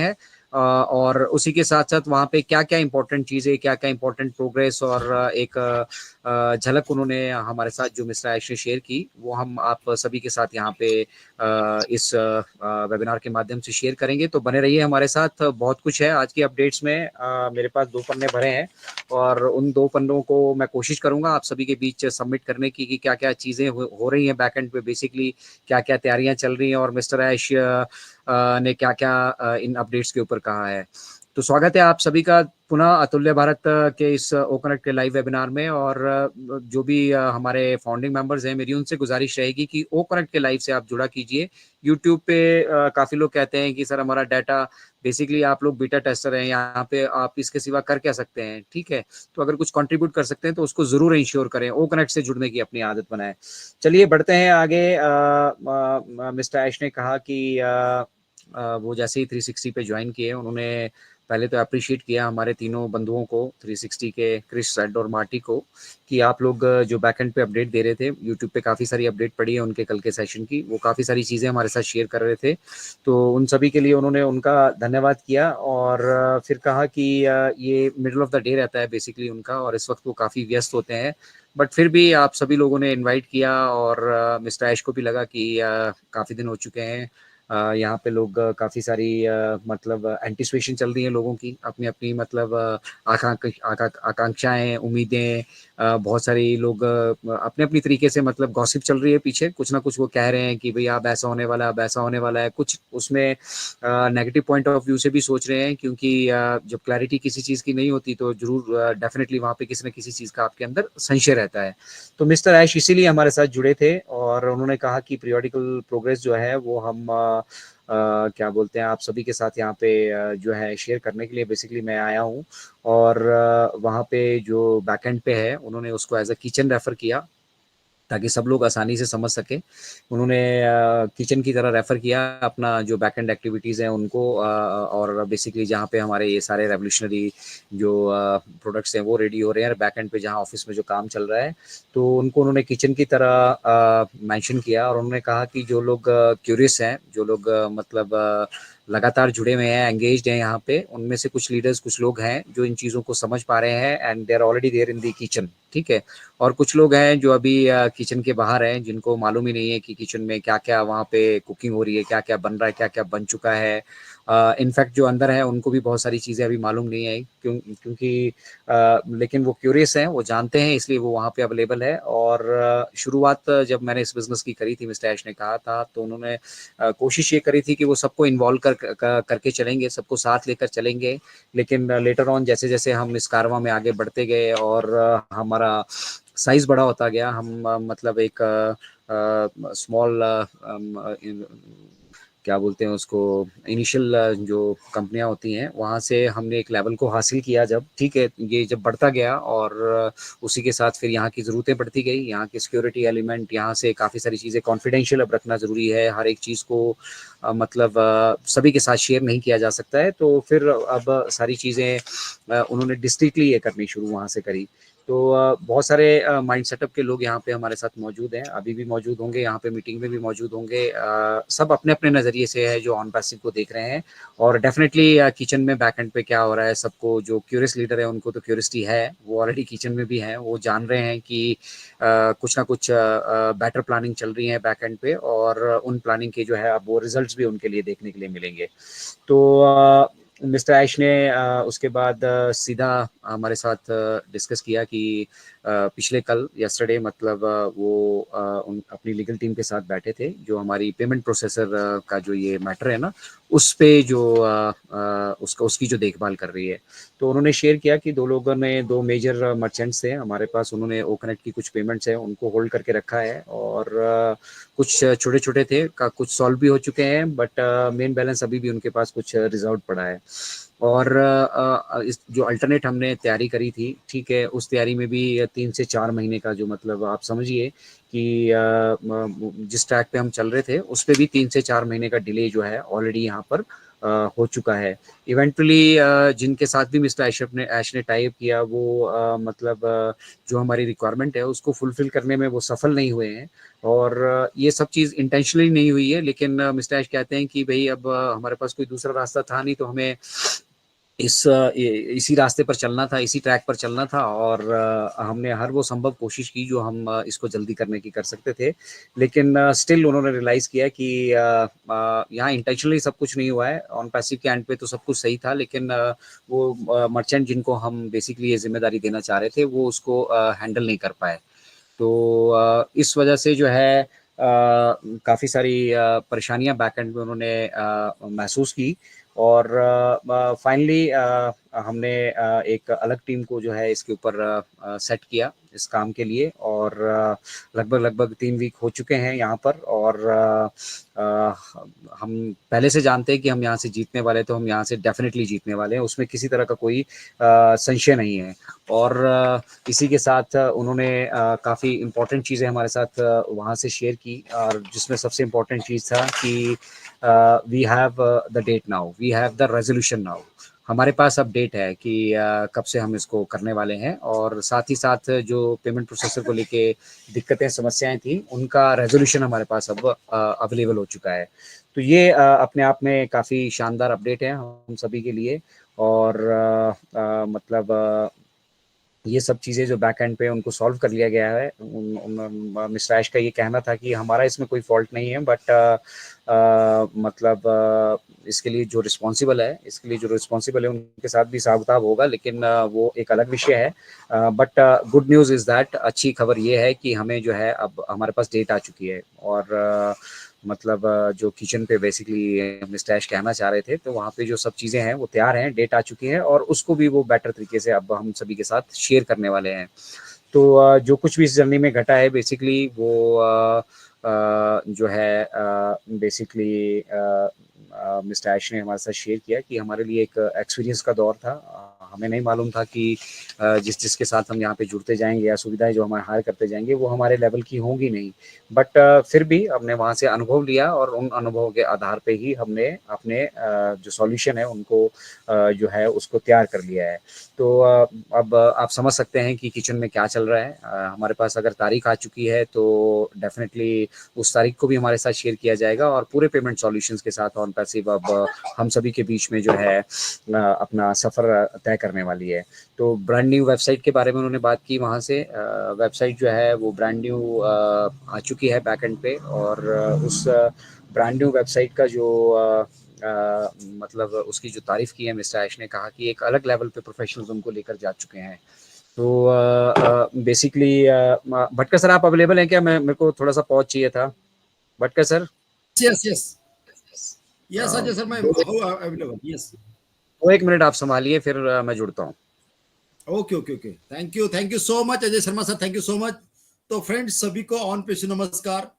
हैं। और उसी के साथ साथ वहाँ पे क्या क्या इंपॉर्टेंट चीज़ें, क्या क्या इंपॉर्टेंट प्रोग्रेस और एक झलक उन्होंने हमारे साथ जो मिस्टर ऐश ने शेयर की, वो हम आप सभी के साथ यहाँ पे इस वेबिनार के माध्यम से शेयर करेंगे। तो बने रहिए हमारे साथ, बहुत कुछ है आज की अपडेट्स में। मेरे पास 2 पन्ने भरे हैं और उन 2 पन्नों को मैं कोशिश करूंगा आप सभी के बीच सबमिट करने की कि क्या क्या चीज़ें हो रही हैं बैकएंड पे, बेसिकली क्या क्या तैयारियां चल रही हैं और मिस्टर ऐश ने क्या क्या इन अपडेट्स के ऊपर कहा है। तो स्वागत है आप सभी का पुनः अतुल्य भारत के इस ओकनेक्ट के लाइव वेबिनार में। और जो भी हमारे फाउंडिंग मेंबर्स हैं, मेरी उनसे गुजारिश रहेगी कि ओकनेक्ट के लाइव से आप जुड़ा कीजिए। यूट्यूब पे काफ़ी लोग कहते हैं कि सर हमारा डाटा, बेसिकली आप लोग बीटा टेस्टर हैं, यहाँ पे आप इसके सिवा कर क्या सकते हैं, ठीक है। तो अगर कुछ कंट्रीब्यूट कर सकते हैं तो उसको ज़रूर इंश्योर करें, ओकनेक्ट से जुड़ने की अपनी आदत बनाएं। चलिए बढ़ते हैं आगे। मिस्टर ऐश ने कहा कि वो जैसे ही 360 पे ज्वाइन किए, उन्होंने पहले तो अप्रिशिएट किया हमारे तीनों बंधुओं को, 360 के क्रिस, सेड और मार्टी को, कि आप लोग जो बैकएंड पे अपडेट दे रहे थे। यूट्यूब पे काफ़ी सारी अपडेट पड़ी है उनके कल के सेशन की, वो काफ़ी सारी चीज़ें हमारे साथ शेयर कर रहे थे। तो उन सभी के लिए उन्होंने उनका धन्यवाद किया और फिर कहा कि ये मिडल ऑफ द डे रहता है बेसिकली उनका, और इस वक्त वो काफ़ी व्यस्त होते हैं, बट फिर भी आप सभी लोगों ने इनवाइट किया। और मिस्टर ऐश को भी लगा कि काफ़ी दिन हो चुके हैं, यहाँ पे लोग काफ़ी सारी मतलब एंटिसिपेशन चल रही है लोगों की, अपनी अपनी मतलब आकांक्षाएं, उम्मीदें, बहुत सारी लोग अपने अपनी तरीके से मतलब गॉसिप चल रही है पीछे, कुछ ना कुछ वो कह रहे हैं कि भाई अब ऐसा होने वाला है, अब ऐसा होने वाला है। कुछ उसमें नेगेटिव पॉइंट ऑफ व्यू से भी सोच रहे हैं, क्योंकि जब क्लैरिटी किसी चीज़ की नहीं होती तो जरूर डेफिनेटली वहाँ पे किसी न किसी चीज़ का आपके अंदर संशय रहता है। तो मिस्टर ऐश इसीलिए हमारे साथ जुड़े थे और उन्होंने कहा कि पीरियोडिकल प्रोग्रेस जो है वो हम क्या बोलते हैं, आप सभी के साथ यहाँ पे जो है शेयर करने के लिए बेसिकली मैं आया हूँ। और वहाँ पे जो बैकएंड पे है, उन्होंने उसको एज अ किचन रेफर किया ताकि सब लोग आसानी से समझ सके। उन्होंने किचन की तरह रेफर किया अपना जो बैकएंड एक्टिविटीज़ हैं उनको, और बेसिकली जहाँ पे हमारे ये सारे रेवोल्यूशनरी जो प्रोडक्ट्स हैं वो रेडी हो रहे हैं बैकएंड पे, जहाँ ऑफिस में जो काम चल रहा है, तो उनको उन्होंने किचन की तरह मेंशन किया। और उन्होंने कहा कि जो लोग क्यूरियस हैं, जो लोग मतलब लगातार जुड़े हुए हैं, एंगेज्ड हैं यहाँ पे, उनमें से कुछ लीडर्स, कुछ लोग हैं जो इन चीज़ों को समझ पा रहे हैं and they are already there in the kitchen, ठीक है। और कुछ लोग हैं जो अभी किचन के बाहर हैं, जिनको मालूम ही नहीं है कि किचन में क्या क्या वहाँ पे कुकिंग हो रही है, क्या क्या बन रहा है, क्या क्या बन चुका है। इनफैक्ट जो अंदर है उनको भी बहुत सारी चीज़ें अभी मालूम नहीं है, क्योंकि लेकिन वो क्यूरियस हैं, वो जानते हैं, इसलिए वो वहाँ पे अवेलेबल है। और शुरुआत जब मैंने इस बिज़नेस की करी थी, मिस्टर ऐश ने कहा था, तो उन्होंने कोशिश ये करी थी कि वो सबको इन्वॉल्व करके चलेंगे, सबको साथ लेकर चलेंगे। लेकिन लेटर ऑन जैसे जैसे हम इस कारवां में आगे बढ़ते गए और हमारा साइज बड़ा होता गया, हम मतलब एक स्मॉल क्या बोलते हैं उसको, इनिशियल जो कंपनियां होती हैं वहाँ से हमने एक लेवल को हासिल किया जब, ठीक है, ये जब बढ़ता गया और उसी के साथ फिर यहाँ की ज़रूरतें बढ़ती गई, यहाँ की सिक्योरिटी एलिमेंट, यहाँ से काफ़ी सारी चीज़ें कॉन्फिडेंशियल अब रखना ज़रूरी है, हर एक चीज़ को मतलब सभी के साथ शेयर नहीं किया जा सकता है। तो फिर अब सारी चीज़ें उन्होंने डिस्ट्रिक्टली ये करनी शुरू वहाँ से करी। तो बहुत सारे माइंड सेटअप के लोग यहाँ पे हमारे साथ मौजूद हैं, अभी भी मौजूद होंगे, यहाँ पे मीटिंग में भी मौजूद होंगे। सब अपने अपने नज़रिए से है जो ऑन पैसिव को देख रहे हैं। और डेफिनेटली किचन में बैकएंड पे क्या हो रहा है, सबको जो क्यूरियस लीडर है उनको तो क्यूरियसिटी है, वो ऑलरेडी किचन में भी है, वो जान रहे हैं कि कुछ ना कुछ बेटर प्लानिंग चल रही है बैकएंड पे, और उन प्लानिंग के जो है अब वो रिजल्ट्स भी उनके लिए देखने के लिए मिलेंगे। तो मिस्टर ऐश ने उसके बाद सीधा हमारे साथ डिस्कस किया कि पिछले कल यस्टरडे मतलब वो अपनी लीगल टीम के साथ बैठे थे, जो हमारी पेमेंट प्रोसेसर का जो ये मैटर है ना, उस पे जो उसकी जो देखभाल कर रही है। तो उन्होंने शेयर किया कि 2 लोगों ने, 2 मेजर मर्चेंट्स थे हमारे पास, उन्होंने ओकनेक्ट की कुछ पेमेंट्स हैं उनको होल्ड करके रखा है, और कुछ छोटे छोटे थे का कुछ सॉल्व भी हो चुके हैं, बट मेन बैलेंस अभी भी उनके पास कुछ रिजर्व पड़ा है। और इस जो अल्टरनेट हमने तैयारी करी थी, ठीक है, उस तैयारी में भी 3 से 4 महीने का जो मतलब आप समझिए कि जिस ट्रैक पे हम चल रहे थे उस पे भी 3 से 4 महीने का डिले जो है ऑलरेडी यहाँ पर हो चुका है। इवेंटुअली जिनके साथ भी मिस्टर ऐश ने टाइप किया वो मतलब जो हमारी रिक्वायरमेंट है उसको फुलफिल करने में वो सफल नहीं हुए हैं। और ये सब चीज़ इंटेंशनली नहीं हुई है, लेकिन मिस्टर ऐश कहते हैं कि भाई अब हमारे पास कोई दूसरा रास्ता था नहीं, तो हमें इसी रास्ते पर चलना था, इसी ट्रैक पर चलना था। और हमने हर वो संभव कोशिश की जो हम इसको जल्दी करने की कर सकते थे। लेकिन स्टिल उन्होंने रियलाइज़ किया कि यहाँ इंटेंशनली सब कुछ नहीं हुआ है, ऑन पैसिव के एंड पे तो सब कुछ सही था, लेकिन वो मर्चेंट जिनको हम बेसिकली ये ज़िम्मेदारी देना चाह रहे थे, वो उसको हैंडल नहीं कर पाए। तो इस वजह से जो है काफ़ी सारी परेशानियाँ बैकएंड में उन्होंने महसूस की। और फाइनली हमने एक अलग टीम को जो है इसके ऊपर सेट किया इस काम के लिए। और लगभग लगभग 3 वीक हो चुके हैं यहाँ पर। और हम पहले से जानते हैं कि हम यहाँ से जीतने वाले हैं, तो हम यहाँ से डेफिनेटली जीतने वाले हैं, उसमें किसी तरह का कोई संशय नहीं है। और इसी के साथ उन्होंने काफ़ी इम्पोर्टेंट चीज़ें हमारे साथ वहाँ से शेयर की, और जिसमें सबसे इम्पोर्टेंट चीज़ था कि we have the date now, we have the resolution now. हमारे पास अब डेट है कि कब से हम इसको करने वाले हैं। और साथ ही साथ जो पेमेंट प्रोसेसर को लेके दिक्कतें समस्याएं थी, उनका रेजोल्यूशन हमारे पास अब अवेलेबल हो चुका है। तो ये अपने आप में काफ़ी शानदार अपडेट है हम सभी के लिए। और मतलब ये सब चीज़ें जो बैक एंड पे उनको सॉल्व कर लिया गया है। मिस्टर ऐश का ये कहना था कि हमारा इसमें कोई फॉल्ट नहीं है, बट मतलब इसके लिए जो रिस्पॉन्सिबल है उनके साथ भी हिसाब किताब होगा, लेकिन वो एक अलग विषय है। But good news is that, अच्छी खबर ये है कि हमें जो है अब हमारे पास डेट आ चुकी है। और मतलब जो किचन पे बेसिकली मिस्टर ऐश कहना चाह रहे थे, तो वहाँ पे जो सब चीज़ें हैं वो तैयार हैं, डेट आ चुकी है, और उसको भी वो बेटर तरीके से अब हम सभी के साथ शेयर करने वाले हैं। तो जो कुछ भी इस जर्नी में घटा है बेसिकली वो जो है बेसिकली मिस्टर ऐश ने हमारे साथ शेयर किया कि हमारे लिए एक एक्सपीरियंस का दौर था। हमें नहीं मालूम था कि जिसके साथ हम यहाँ पे जुड़ते जाएंगे या सुविधाएं जो हमारे हायर करते जाएंगे वो हमारे लेवल की होंगी नहीं। बट फिर भी हमने वहाँ से अनुभव लिया, और उन अनुभवों के आधार पे ही हमने अपने जो सॉल्यूशन है उनको जो है उसको तैयार कर लिया है। तो अब आप समझ सकते हैं कि किचन में क्या चल रहा है। हमारे पास अगर तारीख आ चुकी है तो डेफिनेटली उस तारीख को भी हमारे साथ शेयर किया जाएगा, और पूरे पेमेंट सॉल्यूशंस के साथ ऑन पैसिव अब हम सभी के बीच में जो है अपना सफ़र तय करने वाली है। तो ब्रांड न्यू वेबसाइट के बारे में उन्होंने बात की। वहाँ से वेबसाइट जो है वो ब्रांड न्यू आ चुकी है बैक एंड पे। और उस ब्रांड न्यू वेबसाइट का जो मतलब उसकी जो तारीफ की है मिस्टर ऐश ने, कहा कि एक अलग लेवल पे प्रोफेशनलिज्म को लेकर जा चुके हैं। तो बेसिकली भटकर सर आप अवेलेबल हैं क्या? मेरे को थोड़ा सा पॉज चाहिए था, Bhatkar sir. Yes yes yes Ajay sir, मैं अवेलेबल। यस, वो 1 मिनट आप संभालिए, फिर मैं जुड़ता हूँ। Okay okay okay, thank you so much Ajay Sharma sir, thank you so much. तो फ्रेंड्स, सभी को ऑन पेश नमस्कार।